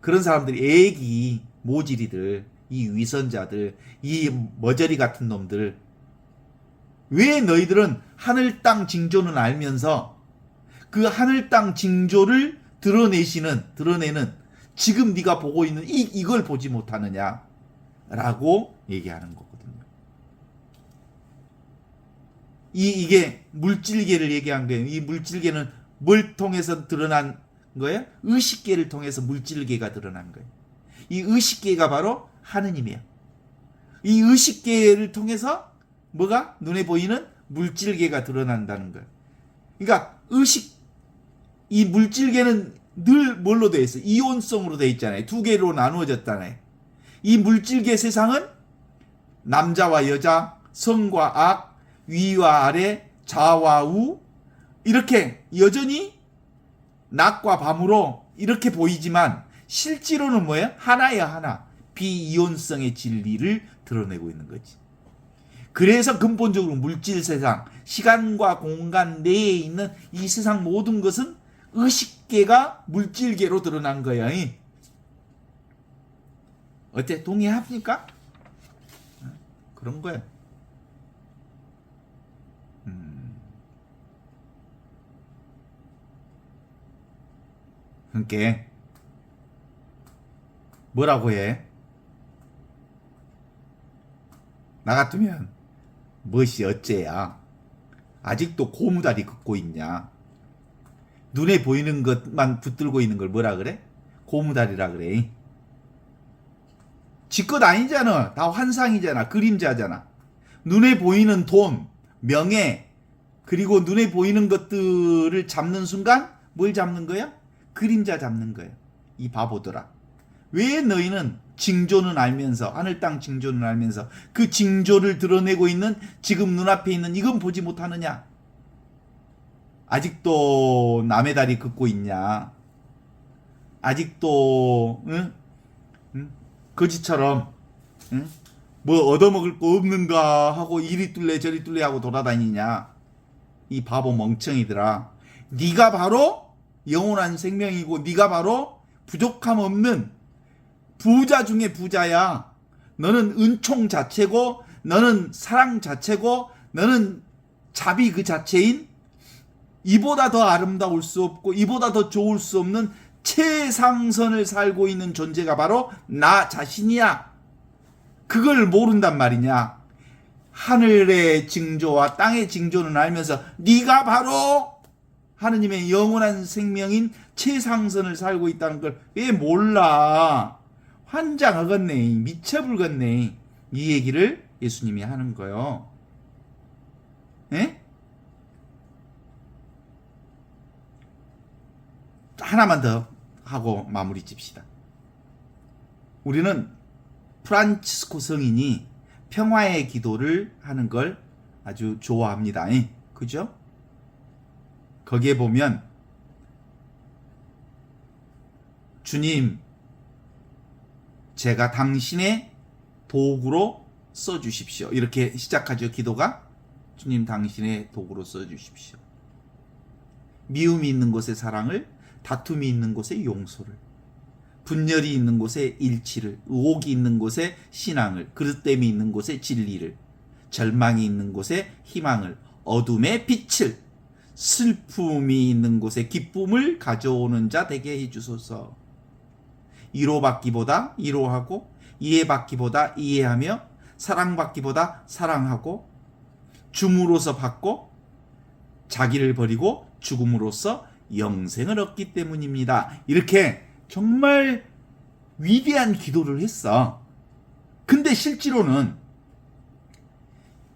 그런 사람들이 애기, 모질이들, 이 위선자들, 이 머저리 같은 놈들, 왜 너희들은 하늘 땅 징조는 알면서 그 하늘 땅 징조를 드러내는 지금 네가 보고 있는 이걸 보지 못하느냐라고 얘기하는 거거든요. 이게 물질계를 얘기한 거예요. 이 물질계는 뭘 통해서 드러난 거예요? 의식계를 통해서 물질계가 드러난 거예요. 이 의식계가 바로 하느님이에요. 이 의식계를 통해서 뭐가 눈에 보이는 물질계가 드러난다는 거예요. 그러니까 이 물질계는 늘 뭘로 되어 있어요? 이온성으로 되어 있잖아요. 두 개로 나누어졌잖아요. 이 물질계 세상은 남자와 여자, 성과 악, 위와 아래, 좌와 우 이렇게 여전히 낮과 밤으로 이렇게 보이지만 실제로는 뭐예요? 하나야 하나. 비이온성의 진리를 드러내고 있는 거지. 그래서 근본적으로 물질 세상, 시간과 공간 내에 있는 이 세상 모든 것은 의식계가 물질계로 드러난 거야. 어때? 동의합니까? 그런 거야. 그러니까 뭐라고 해? 나 같으면 무엇이 어째야? 아직도 고무다리 긋고 있냐? 눈에 보이는 것만 붙들고 있는 걸 뭐라 그래? 고무다리라 그래. 지껏 아니잖아. 다 환상이잖아. 그림자잖아. 눈에 보이는 돈, 명예, 그리고 눈에 보이는 것들을 잡는 순간 뭘 잡는 거야? 그림자 잡는 거야. 이 바보들아. 왜 너희는 징조는 알면서 하늘 땅 징조는 알면서 그 징조를 드러내고 있는 지금 눈앞에 있는 이건 보지 못하느냐? 아직도 남의 다리 긋고 있냐? 아직도 거지처럼 뭐 얻어먹을 거 없는가 하고 이리 뚫래 저리 뚫래 하고 돌아다니냐? 이 바보 멍청이들아. 네가 바로 영원한 생명이고 네가 바로 부족함 없는 부자 중에 부자야. 너는 은총 자체고 너는 사랑 자체고 너는 자비 그 자체인 이보다 더 아름다울 수 없고 이보다 더 좋을 수 없는 최상선을 살고 있는 존재가 바로 나 자신이야. 그걸 모른단 말이냐. 하늘의 징조와 땅의 징조는 알면서 네가 바로 하느님의 영원한 생명인 최상선을 살고 있다는 걸 왜 몰라. 환장하겠네. 미쳐불겠네. 이 얘기를 예수님이 하는 거요. 에? 하나만 더 하고 마무리 짓시다. 우리는 프란치스코 성인이 평화의 기도를 하는 걸 아주 좋아합니다. 그죠? 거기에 보면 주님, 제가 당신의 도구로 써주십시오. 이렇게 시작하죠. 기도가. 주님, 당신의 도구로 써주십시오. 미움이 있는 곳에 사랑을, 다툼이 있는 곳에 용서를, 분열이 있는 곳에 일치를, 의혹이 있는 곳에 신앙을, 그릇됨이 있는 곳에 진리를, 절망이 있는 곳에 희망을, 어둠의 빛을, 슬픔이 있는 곳에 기쁨을 가져오는 자 되게 해주소서. 위로받기보다 위로하고, 이해받기보다 이해하며, 사랑받기보다 사랑하고, 줌으로써 받고 자기를 버리고 죽음으로써 영생을 얻기 때문입니다. 이렇게 정말 위대한 기도를 했어. 근데 실제로는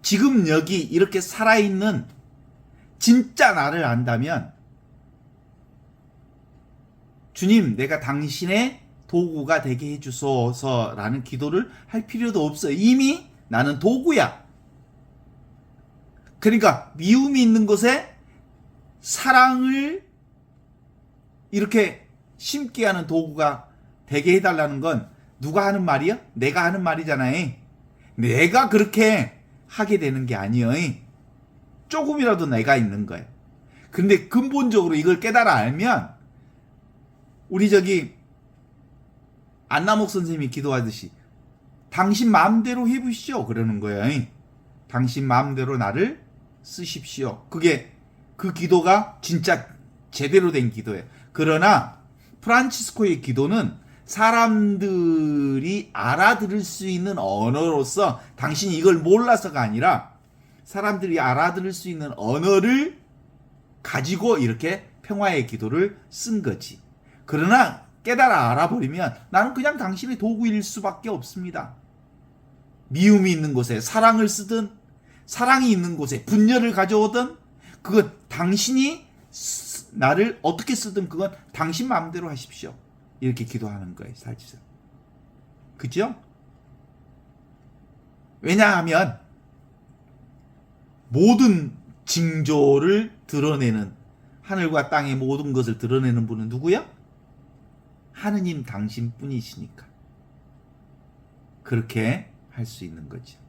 지금 여기 이렇게 살아있는 진짜 나를 안다면, 주님, 내가 당신의 도구가 되게 해주소서라는 기도를 할 필요도 없어요. 이미 나는 도구야. 그러니까 미움이 있는 곳에 사랑을 이렇게 심게 하는 도구가 되게 해달라는 건 누가 하는 말이야? 내가 하는 말이잖아요. 내가 그렇게 하게 되는 게 아니에요. 조금이라도 내가 있는 거예요. 근데 근본적으로 이걸 깨달아 알면, 우리 안나목 선생님이 기도하듯이 당신 마음대로 해보시오 그러는 거예요. 당신 마음대로 나를 쓰십시오. 그 기도가 진짜 제대로 된 기도예요. 그러나 프란치스코의 기도는 사람들이 알아들을 수 있는 언어로서, 당신이 이걸 몰라서가 아니라 사람들이 알아들을 수 있는 언어를 가지고 이렇게 평화의 기도를 쓴 거지. 그러나 깨달아 알아버리면 나는 그냥 당신의 도구일 수밖에 없습니다. 미움이 있는 곳에 사랑을 쓰든, 사랑이 있는 곳에 분열을 가져오든, 그건 당신이 나를 어떻게 쓰든 그건 당신 마음대로 하십시오. 이렇게 기도하는 거예요, 사실상. 그죠? 왜냐하면 모든 징조를 드러내는, 하늘과 땅의 모든 것을 드러내는 분은 누구야? 하느님 당신뿐이시니까. 그렇게 할 수 있는 거죠.